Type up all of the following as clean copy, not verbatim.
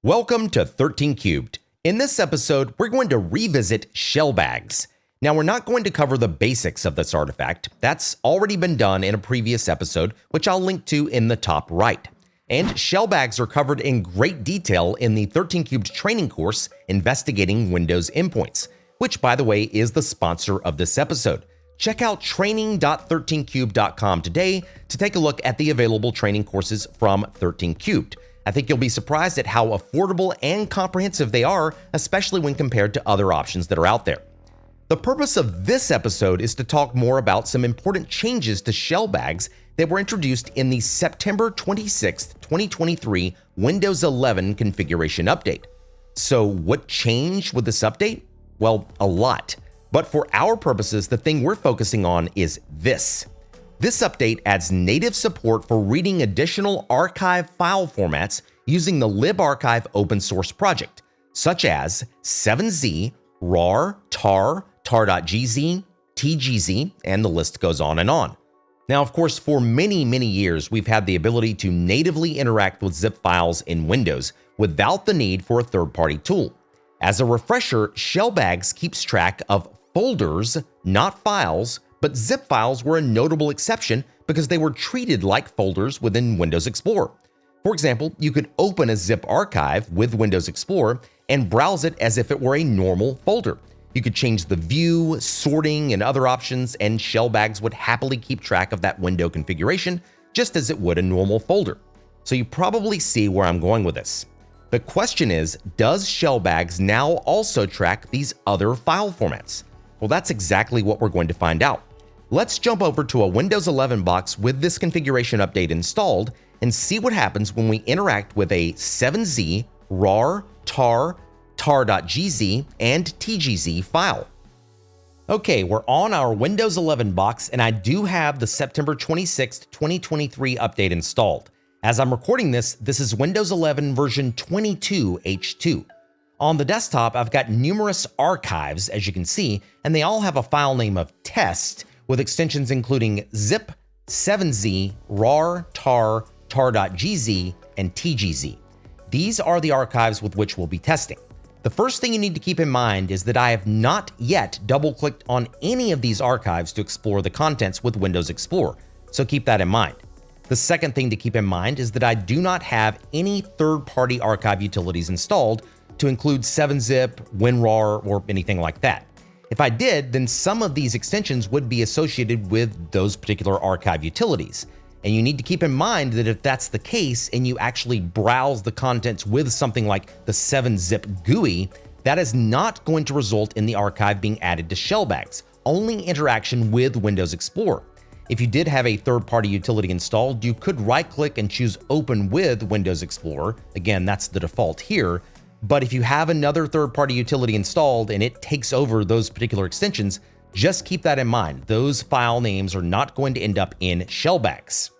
Welcome to 13 Cubed. In this episode, we're going to revisit ShellBags. Now, we're not going to cover the basics of this artifact. That's already been done in a previous episode, which I'll link to in the top right. And ShellBags are covered in great detail in the 13 Cubed training course, Investigating Windows Endpoints, which, by the way, is the sponsor of this episode. Check out training.13cubed.com today to take a look at the available training courses from 13 Cubed. I think you'll be surprised at how affordable and comprehensive they are, especially when compared to other options that are out there. The purpose of this episode is to talk more about some important changes to ShellBags that were introduced in the September 26, 2023 Windows 11 configuration update. So what changed with this update? Well, a lot. But for our purposes, the thing we're focusing on is this. This update adds native support for reading additional archive file formats using the libarchive open source project, such as 7z, rar, tar, tar.gz, tgz, and the list goes on and on. Now, of course, for many years, we've had the ability to natively interact with zip files in Windows without the need for a third-party tool. As a refresher, ShellBags keeps track of folders, not files, but zip files were a notable exception because they were treated like folders within Windows Explorer. For example, you could open a zip archive with Windows Explorer and browse it as if it were a normal folder. You could change the view, sorting, and other options, and ShellBags would happily keep track of that window configuration just as it would a normal folder. So you probably see where I'm going with this. The question is, does ShellBags now also track these other file formats? Well, that's exactly what we're going to find out. Let's jump over to a Windows 11 box with this configuration update installed and see what happens when we interact with a 7z, rar, tar, tar.gz, and tgz file. Okay, we're on our Windows 11 box, and I do have the September 26, 2023 update installed. As I'm recording this, this is Windows 11 version 22H2. On the desktop, I've got numerous archives, as you can see, and they all have a file name of test, with extensions including zip, 7z, rar, tar, tar.gz, and tgz. These are the archives with which we'll be testing. The first thing you need to keep in mind is that I have not yet double-clicked on any of these archives to explore the contents with Windows Explorer, so keep that in mind. The second thing to keep in mind is that I do not have any third-party archive utilities installed to include 7zip, WinRAR, or anything like that. If I did, then some of these extensions would be associated with those particular archive utilities. And you need to keep in mind that if that's the case and you actually browse the contents with something like the 7zip GUI, that is not going to result in the archive being added to ShellBags, only interaction with Windows Explorer. If you did have a third-party utility installed, you could right-click and choose Open with Windows Explorer. Again, that's the default here. But if you have another third-party utility installed and it takes over those particular extensions, just keep that in mind. Those file names are not going to end up in ShellBags.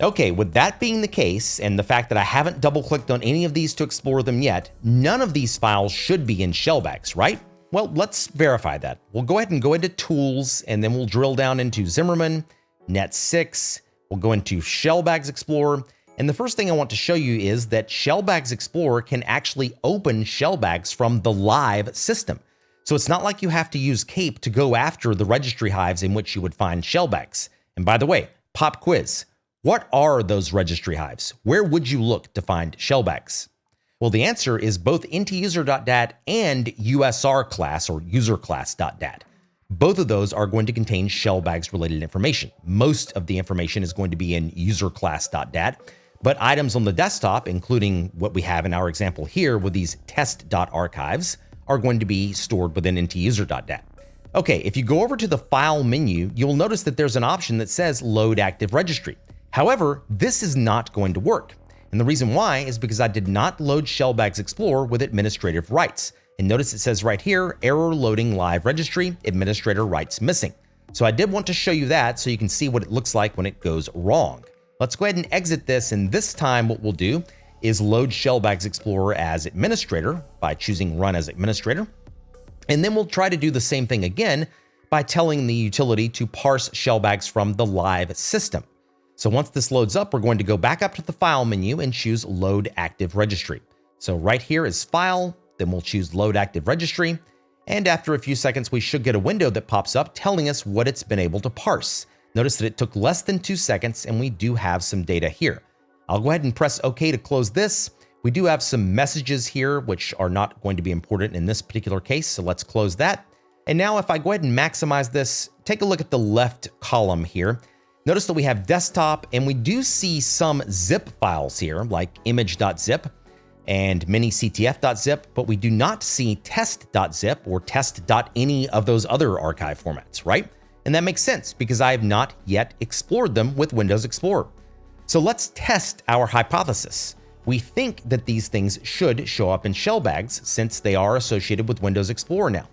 Okay, with that being the case, and the fact that I haven't double-clicked on any of these to explore them yet, none of these files should be in ShellBags, right? Well, let's verify that. We'll go ahead and go into Tools, and then we'll drill down into Zimmerman, Net6, we'll go into ShellBags Explorer, and the first thing I want to show you is that ShellBags Explorer can actually open ShellBags from the live system. So it's not like you have to use Cape to go after the registry hives in which you would find ShellBags. And by the way, pop quiz. What are those registry hives? Where would you look to find ShellBags? Well, the answer is both ntuser.dat and USR class or userclass.dat. Both of those are going to contain ShellBags related information. Most of the information is going to be in userclass.dat, but items on the desktop, including what we have in our example here with these test.archives, are going to be stored within ntuser.dat. Okay, if you go over to the File menu, you'll notice that there's an option that says Load Active Registry. However, this is not going to work. And the reason why is because I did not load ShellBags Explorer with administrative rights. And notice it says right here, error loading live registry, administrator rights missing. So I did want to show you that so you can see what it looks like when it goes wrong. Let's go ahead and exit this, and this time what we'll do is load ShellBags Explorer as administrator by choosing Run as administrator. And then we'll try to do the same thing again by telling the utility to parse ShellBags from the live system. So once this loads up, we're going to go back up to the File menu and choose Load Active Registry. So right here is File, then we'll choose Load Active Registry, and after a few seconds, we should get a window that pops up telling us what it's been able to parse. Notice that it took less than 2 seconds, and we do have some data here. I'll go ahead and press OK to close this. We do have some messages here, which are not going to be important in this particular case, so let's close that. And now if I go ahead and maximize this, take a look at the left column here. Notice that we have desktop, and we do see some zip files here, like image.zip and minictf.zip, but we do not see test.zip or test.any of those other archive formats, right? And that makes sense because I have not yet explored them with Windows Explorer. So let's test our hypothesis. We think that these things should show up in ShellBags since they are associated with Windows Explorer now.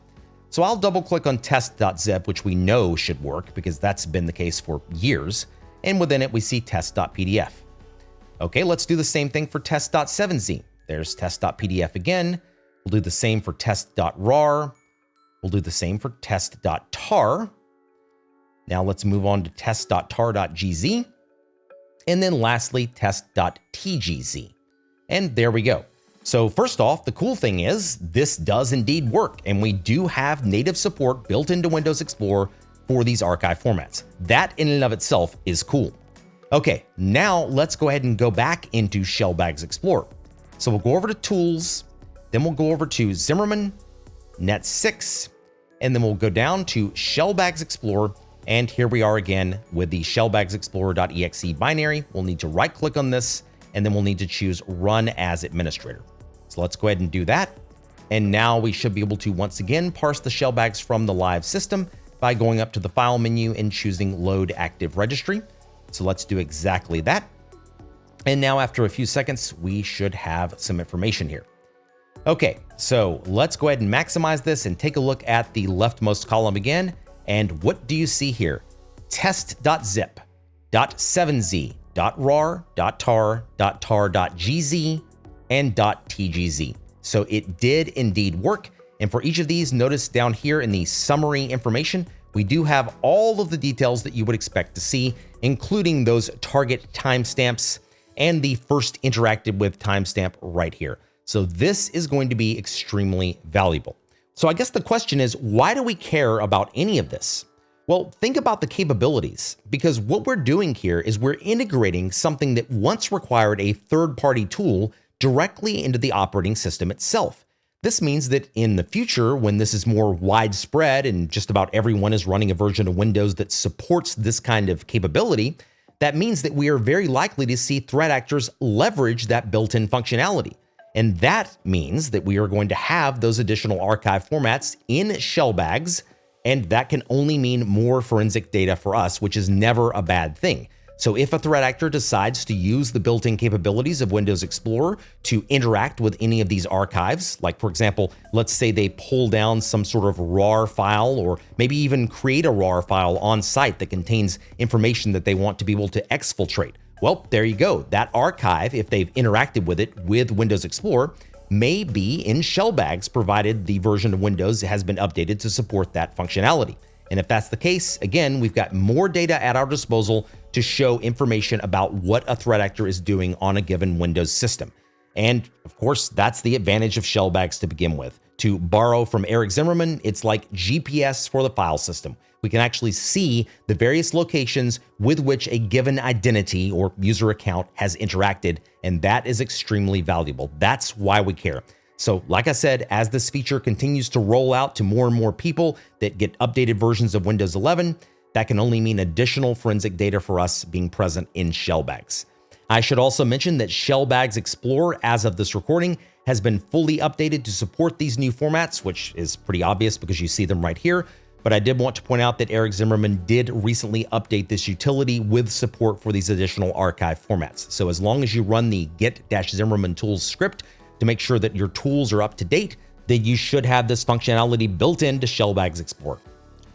So I'll double click on test.zip, which we know should work because that's been the case for years. And within it, we see test.pdf. Okay, let's do the same thing for test.7z. There's test.pdf again. We'll do the same for test.rar. We'll do the same for test.tar. Now let's move on to test.tar.gz. And then lastly, test.tgz. And there we go. So first off, the cool thing is this does indeed work, and we do have native support built into Windows Explorer for these archive formats. That in and of itself is cool. Okay, now let's go ahead and go back into ShellBags Explorer. So we'll go over to Tools, then we'll go over to Zimmerman, Net6, and then we'll go down to ShellBags Explorer. And here we are again with the ShellBags Explorer.exe binary. We'll need to right click on this, and then we'll need to choose Run as Administrator. So let's go ahead and do that. And now we should be able to once again parse the ShellBags from the live system by going up to the File menu and choosing Load Active Registry. So let's do exactly that. And now after a few seconds, we should have some information here. Okay, so let's go ahead and maximize this and take a look at the leftmost column again. And what do you see here? Test.zip, .7z, .rar, .tar, .tar.gz, and .tgz. So it did indeed work. And for each of these, notice down here in the summary information, we do have all of the details that you would expect to see, including those target timestamps and the first interacted with timestamp right here. So this is going to be extremely valuable. So I guess the question is, why do we care about any of this? Well, think about the capabilities, because what we're doing here is we're integrating something that once required a third-party tool directly into the operating system itself. This means that in the future, when this is more widespread and just about everyone is running a version of Windows that supports this kind of capability, that means that we are very likely to see threat actors leverage that built-in functionality. And that means that we are going to have those additional archive formats in ShellBags, and that can only mean more forensic data for us, which is never a bad thing. So if a threat actor decides to use the built-in capabilities of Windows Explorer to interact with any of these archives, like for example, let's say they pull down some sort of RAR file, or maybe even create a RAR file on site that contains information that they want to be able to exfiltrate. Well, there you go. That archive, if they've interacted with it with Windows Explorer, may be in ShellBags, provided the version of Windows has been updated to support that functionality. And if that's the case, again, we've got more data at our disposal to show information about what a threat actor is doing on a given Windows system. And of course, that's the advantage of ShellBags to begin with. To borrow from Eric Zimmerman, it's like GPS for the file system. We can actually see the various locations with which a given identity or user account has interacted, and that is extremely valuable. That's why we care. So like I said, as this feature continues to roll out to more and more people that get updated versions of Windows 11, that can only mean additional forensic data for us being present in ShellBags. I should also mention that ShellBags Explorer, as of this recording, has been fully updated to support these new formats, which is pretty obvious because you see them right here. But I did want to point out that Eric Zimmerman did recently update this utility with support for these additional archive formats. So as long as you run the get-zimmerman tools script to make sure that your tools are up to date, then you should have this functionality built into ShellBags Explorer.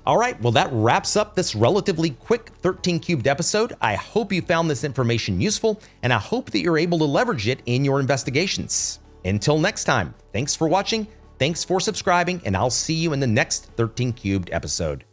All right, well, that wraps up this relatively quick 13 Cubed episode. I hope you found this information useful, and I hope that you're able to leverage it in your investigations. Until next time, thanks for watching, thanks for subscribing, and I'll see you in the next 13 Cubed episode.